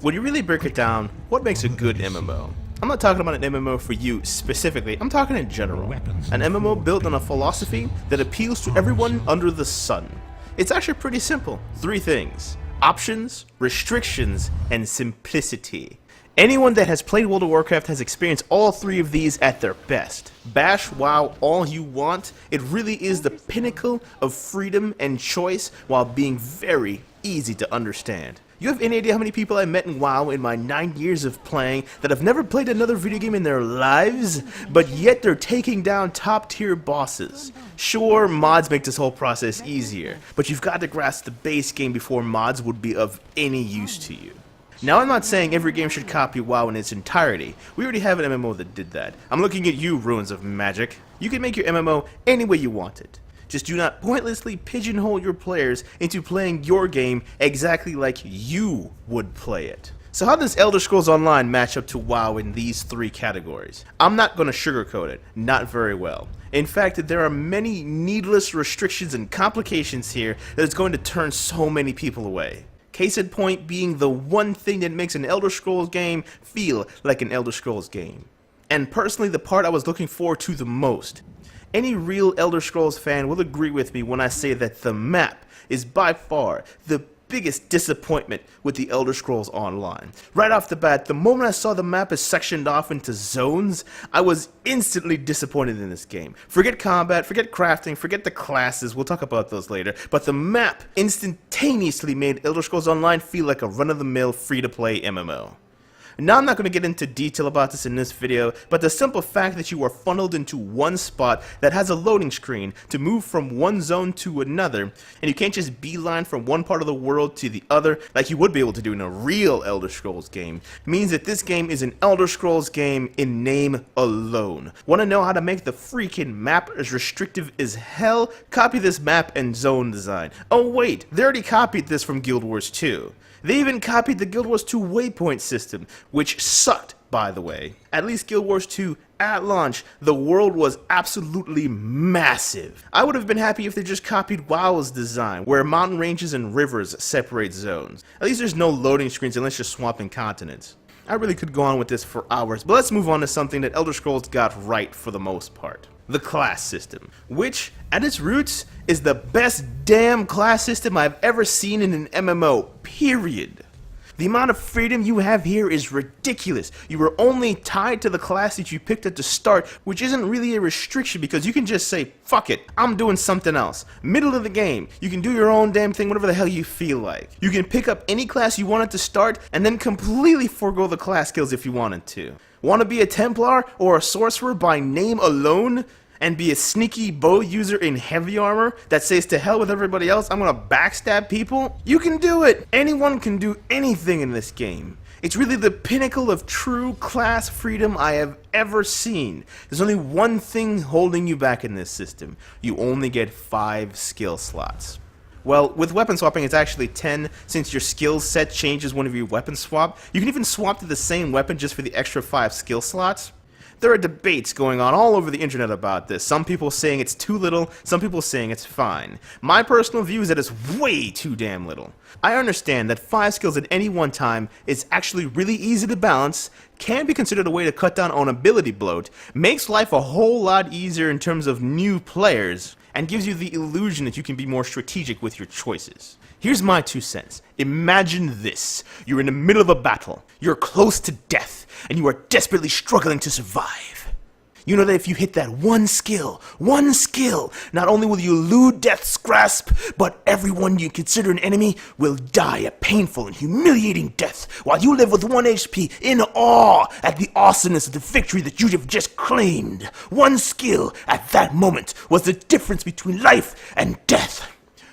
When you really break it down, what makes a good MMO? I'm not talking about an MMO for you specifically, I'm talking in general. An MMO built on a philosophy that appeals to everyone under the sun. It's actually pretty simple. 3 things: options, restrictions, and simplicity. Anyone that has played World of Warcraft has experienced all 3 of these at their best. Bash WoW all you want, it really is the pinnacle of freedom and choice while being very easy to understand. You have any idea how many people I met in WoW in my 9 years of playing that have never played another video game in their lives, but yet they're taking down top tier bosses? Sure, mods make this whole process easier, but you've got to grasp the base game before mods would be of any use to you. Now, I'm not saying every game should copy WoW in its entirety. We already have an MMO that did that. I'm looking at you, Ruins of Magic. You can make your MMO any way you want it. Just do not pointlessly pigeonhole your players into playing your game exactly like you would play it. So how does Elder Scrolls Online match up to WoW in these 3 categories? I'm not going to sugarcoat it, not very well. In fact, there are many needless restrictions and complications here that is going to turn so many people away. Case in point being the one thing that makes an Elder Scrolls game feel like an Elder Scrolls game. And personally, the part I was looking forward to the most. Any real Elder Scrolls fan will agree with me when I say that the map is by far the biggest disappointment with the Elder Scrolls Online. Right off the bat, the moment I saw the map is sectioned off into zones, I was instantly disappointed in this game. Forget combat, forget crafting, forget the classes, we'll talk about those later, but the map instantaneously made Elder Scrolls Online feel like a run-of-the-mill free-to-play MMO. Now, I'm not going to get into detail about this in this video, but the simple fact that you are funneled into one spot that has a loading screen to move from one zone to another, and you can't just beeline from one part of the world to the other like you would be able to do in a real Elder Scrolls game, means that this game is an Elder Scrolls game in name alone. Want to know how to make the freaking map as restrictive as hell? Copy this map and zone design. Oh wait, they already copied this from Guild Wars 2. They even copied the Guild Wars 2 waypoint system, which sucked, by the way. At least Guild Wars 2, at launch, the world was absolutely massive. I would have been happy if they just copied WoW's design, where mountain ranges and rivers separate zones. At least there's no loading screens unless you're swapping continents. I really could go on with this for hours, but let's move on to something that Elder Scrolls got right for the most part. The class system, which, at its roots, is the best damn class system I've ever seen in an MMO, period. The amount of freedom you have here is ridiculous. You are only tied to the class that you picked at the start, which isn't really a restriction because you can just say, fuck it, I'm doing something else. Middle of the game, you can do your own damn thing, whatever the hell you feel like. You can pick up any class you wanted to start and then completely forego the class skills if you wanted to. Want to be a Templar or a Sorcerer by name alone? And be a sneaky bow user in heavy armor that says to hell with everybody else, I'm gonna backstab people? You can do it! Anyone can do anything in this game. It's really the pinnacle of true class freedom I have ever seen. There's only one thing holding you back in this system. You only get 5 skill slots. Well, with weapon swapping it's actually 10, since your skill set changes whenever you weapon swap. You can even swap to the same weapon just for the extra 5 skill slots. There are debates going on all over the internet about this. Some people saying it's too little, some people saying it's fine. My personal view is that it's way too damn little. I understand that 5 skills at any one time is actually really easy to balance, can be considered a way to cut down on ability bloat, makes life a whole lot easier in terms of new players, and gives you the illusion that you can be more strategic with your choices. Here's my 2 cents. Imagine this. You're in the middle of a battle. You're close to death, and you are desperately struggling to survive. You know that if you hit that one skill, not only will you elude death's grasp, but everyone you consider an enemy will die a painful and humiliating death, while you live with 1 HP in awe at the awesomeness of the victory that you have just claimed. 1 skill at that moment was the difference between life and death.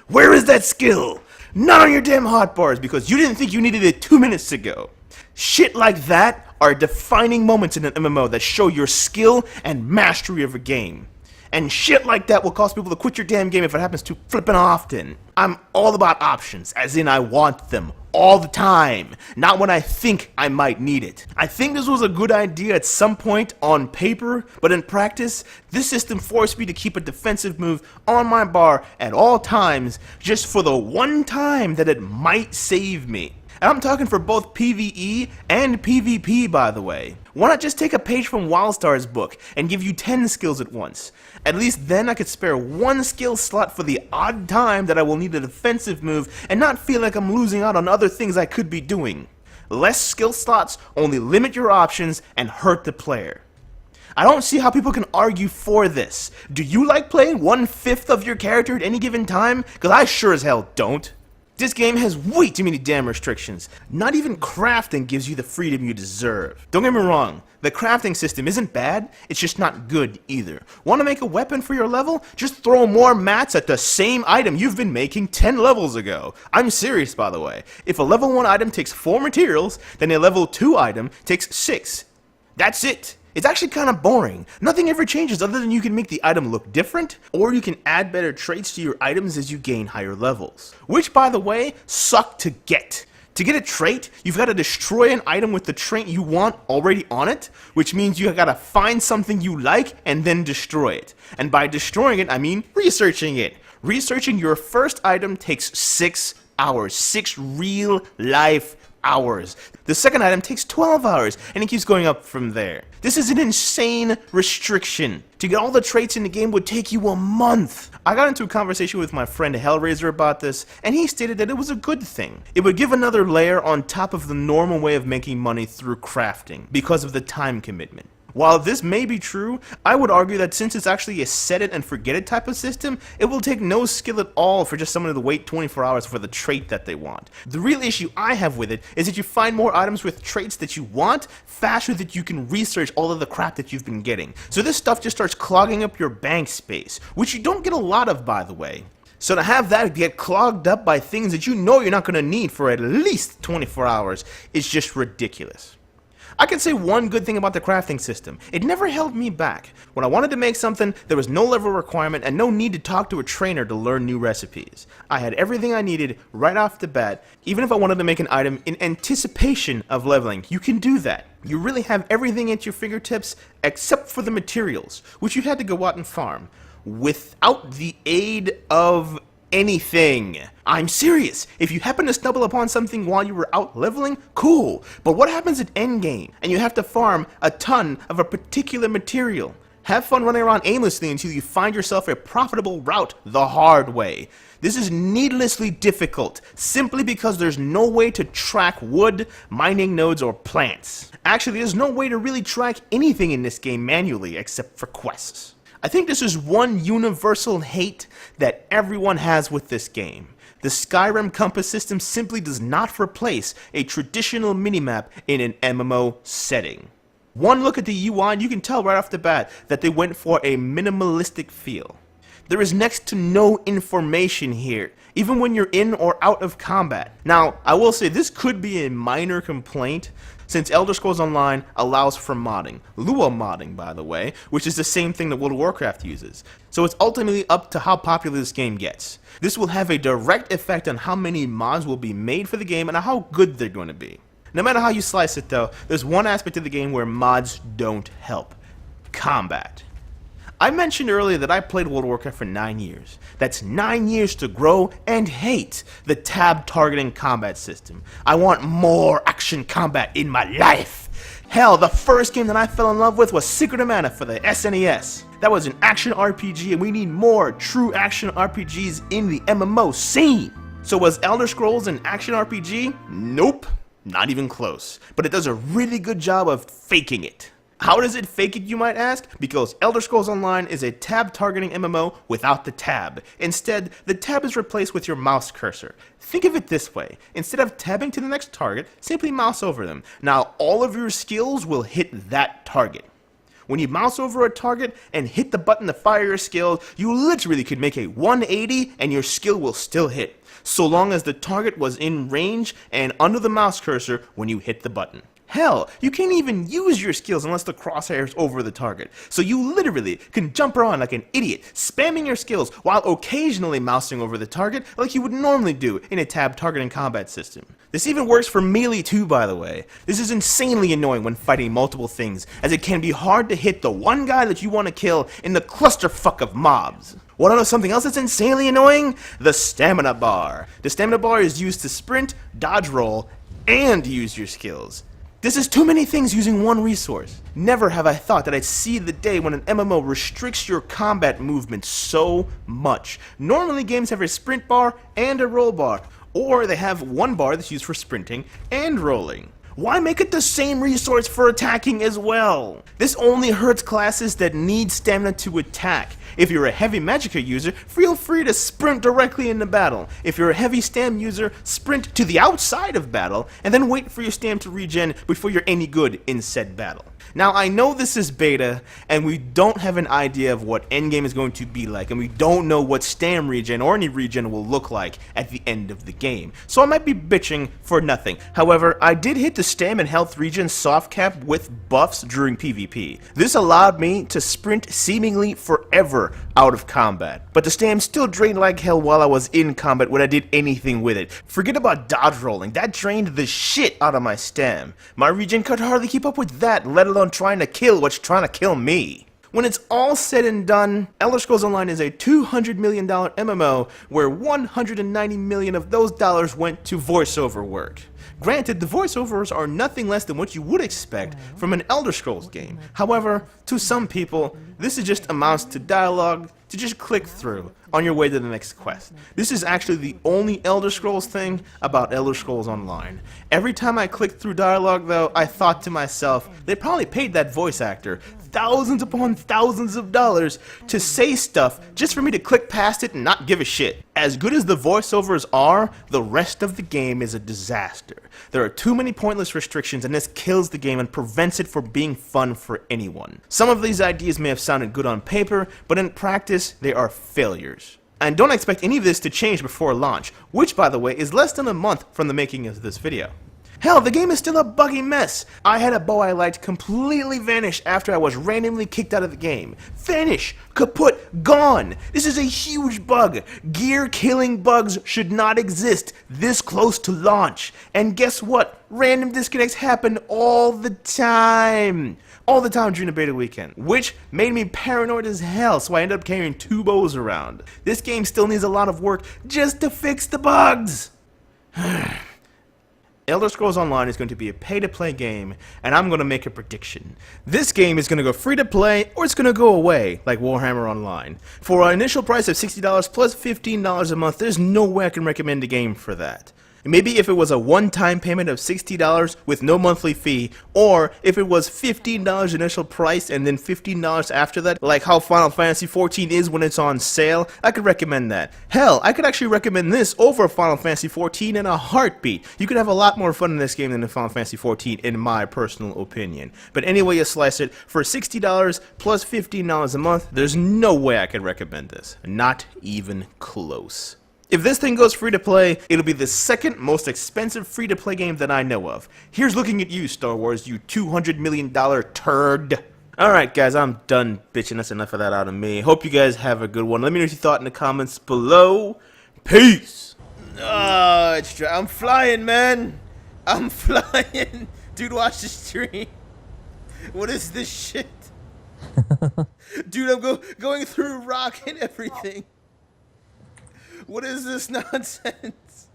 Where is that skill? Not on your damn hotbars because you didn't think you needed it 2 minutes ago. Shit like that are defining moments in an MMO that show your skill and mastery of a game. And shit like that will cause people to quit your damn game if it happens too flippin' often. I'm all about options, as in I want them all the time, not when I think I might need it. I think this was a good idea at some point on paper, but in practice, this system forced me to keep a defensive move on my bar at all times, just for the one time that it might save me. And I'm talking for both PvE and PvP, by the way. Why not just take a page from Wildstar's book and give you 10 skills at once? At least then I could spare one skill slot for the odd time that I will need a defensive move and not feel like I'm losing out on other things I could be doing. Less skill slots only limit your options and hurt the player. I don't see how people can argue for this. Do you like playing 1/5 of your character at any given time? Because I sure as hell don't. This game has way too many damn restrictions. Not even crafting gives you the freedom you deserve. Don't get me wrong, the crafting system isn't bad, it's just not good either. Want to make a weapon for your level? Just throw more mats at the same item you've been making 10 levels ago. I'm serious, by the way. If a level 1 item takes 4 materials, then a level 2 item takes 6. That's it. It's actually kind of boring. Nothing ever changes other than you can make the item look different, or you can add better traits to your items as you gain higher levels. Which, by the way, suck to get. To get a trait, you've got to destroy an item with the trait you want already on it, which means you got to find something you like and then destroy it. And by destroying it, I mean researching it. Researching your first item takes 6 hours. 6 real life hours. The second item takes 12 hours, and it keeps going up from there. This is an insane restriction. To get all the traits in the game would take you a month. I got into a conversation with my friend Hellraiser about this, and he stated that it was a good thing. It would give another layer on top of the normal way of making money through crafting, because of the time commitment. While this may be true, I would argue that since it's actually a set it and forget it type of system, it will take no skill at all for just someone to wait 24 hours for the trait that they want. The real issue I have with it is that you find more items with traits that you want faster than you can research all of the crap that you've been getting. So this stuff just starts clogging up your bank space, which you don't get a lot of, by the way. So to have that get clogged up by things that you know you're not going to need for at least 24 hours is just ridiculous. I can say one good thing about the crafting system. It never held me back. When I wanted to make something, there was no level requirement and no need to talk to a trainer to learn new recipes. I had everything I needed right off the bat. Even if I wanted to make an item in anticipation of leveling, you can do that. You really have everything at your fingertips except for the materials, which you had to go out and farm, without the aid of anything. I'm serious. If you happen to stumble upon something while you were out leveling, cool. But what happens at endgame and you have to farm a ton of a particular material? Have fun running around aimlessly until you find yourself a profitable route the hard way. This is needlessly difficult, simply because there's no way to track wood, mining nodes, or plants. Actually, there's no way to really track anything in this game manually except for quests. I think this is one universal hate that everyone has with this game. The Skyrim compass system simply does not replace a traditional minimap in an MMO setting. One look at the UI and you can tell right off the bat that they went for a minimalistic feel. There is next to no information here, even when you're in or out of combat. Now, I will say this could be a minor complaint, since Elder Scrolls Online allows for modding. Lua modding, by the way, which is the same thing that World of Warcraft uses. So it's ultimately up to how popular this game gets. This will have a direct effect on how many mods will be made for the game and how good they're going to be. No matter how you slice it though, there's one aspect of the game where mods don't help. Combat. I mentioned earlier that I played World of Warcraft for 9 years. That's 9 years to grow and hate the tab targeting combat system. I want more action combat in my life. Hell, the first game that I fell in love with was Secret of Mana for the SNES. That was an action RPG and we need more true action RPGs in the MMO scene. So was Elder Scrolls an action RPG? Nope, not even close. But it does a really good job of faking it. How does it fake it, you might ask? Because Elder Scrolls Online is a tab-targeting MMO without the tab. Instead, the tab is replaced with your mouse cursor. Think of it this way. Instead of tabbing to the next target, simply mouse over them. Now, all of your skills will hit that target. When you mouse over a target and hit the button to fire your skill, you literally could make a 180 and your skill will still hit, so long as the target was in range and under the mouse cursor when you hit the button. Hell, you can't even use your skills unless the crosshair's over the target. So you literally can jump around like an idiot, spamming your skills while occasionally mousing over the target like you would normally do in a tab targeting combat system. This even works for melee too, by the way. This is insanely annoying when fighting multiple things, as it can be hard to hit the one guy that you want to kill in the clusterfuck of mobs. Want to know something else that's insanely annoying? The stamina bar. The stamina bar is used to sprint, dodge roll, and use your skills. This is too many things using one resource. Never have I thought that I'd see the day when an MMO restricts your combat movement so much. Normally games have a sprint bar and a roll bar, or they have one bar that's used for sprinting and rolling. Why make it the same resource for attacking as well? This only hurts classes that need stamina to attack. If you're a heavy magicka user, feel free to sprint directly into battle. If you're a heavy stam user, sprint to the outside of battle, and then wait for your stam to regen before you're any good in said battle. Now, I know this is beta, and we don't have an idea of what endgame is going to be like, and we don't know what stam regen or any regen will look like at the end of the game. So I might be bitching for nothing. However, I did hit the stam and health regen soft cap with buffs during PvP. This allowed me to sprint seemingly forever out of combat, but the stam still drained like hell while I was in combat when I did anything with it. Forget about dodge rolling, that drained the shit out of my stam. My regen could hardly keep up with that, let alone trying to kill what's trying to kill me. When it's all said and done, Elder Scrolls Online is a $200 million MMO where $190 million of those dollars went to voiceover work. Granted, the voiceovers are nothing less than what you would expect from an Elder Scrolls game. However, to some people, this is just amounts to dialogue to just click through on your way to the next quest. This is actually the only Elder Scrolls thing about Elder Scrolls Online. Every time I clicked through dialogue though, I thought to myself, they probably paid that voice actor thousands upon thousands of dollars to say stuff just for me to click past it and not give a shit. As good as the voiceovers are, the rest of the game is a disaster. There are too many pointless restrictions and this kills the game and prevents it from being fun for anyone. Some of these ideas may have sounded good on paper, but in practice, they are failures. And don't expect any of this to change before launch, which by the way is less than a month from the making of this video. Hell, the game is still a buggy mess. I had a bow I liked completely vanish after I was randomly kicked out of the game. Vanish! Kaput! Gone! This is a huge bug. Gear-killing bugs should not exist this close to launch. And guess what? Random disconnects happen all the time. All the time during the beta weekend, which made me paranoid as hell, so I ended up carrying 2 bows around. This game still needs a lot of work just to fix the bugs. Elder Scrolls Online is going to be a pay-to-play game, and I'm going to make a prediction. This game is going to go free-to-play, or it's going to go away, like Warhammer Online. For an initial price of $60 plus $15 a month, there's no way I can recommend a game for that. Maybe if it was a one-time payment of $60 with no monthly fee, or if it was $15 initial price and then $15 after that, like how Final Fantasy XIV is when it's on sale, I could recommend that. Hell, I could actually recommend this over Final Fantasy XIV in a heartbeat. You could have a lot more fun in this game than in Final Fantasy XIV, in my personal opinion. But anyway you slice it, for $60 plus $15 a month, there's no way I could recommend this. Not even close. If this thing goes free to play, it'll be the second most expensive free to play game that I know of. Here's looking at you, Star Wars, you $200 million turd. Alright guys, I'm done bitching. That's enough of that out of me. Hope you guys have a good one. Let me know what you thought in the comments below. Peace! I'm flying, man. I'm flying. Dude, watch the stream. What is this shit? Dude, I'm going through rock and everything. What is this nonsense?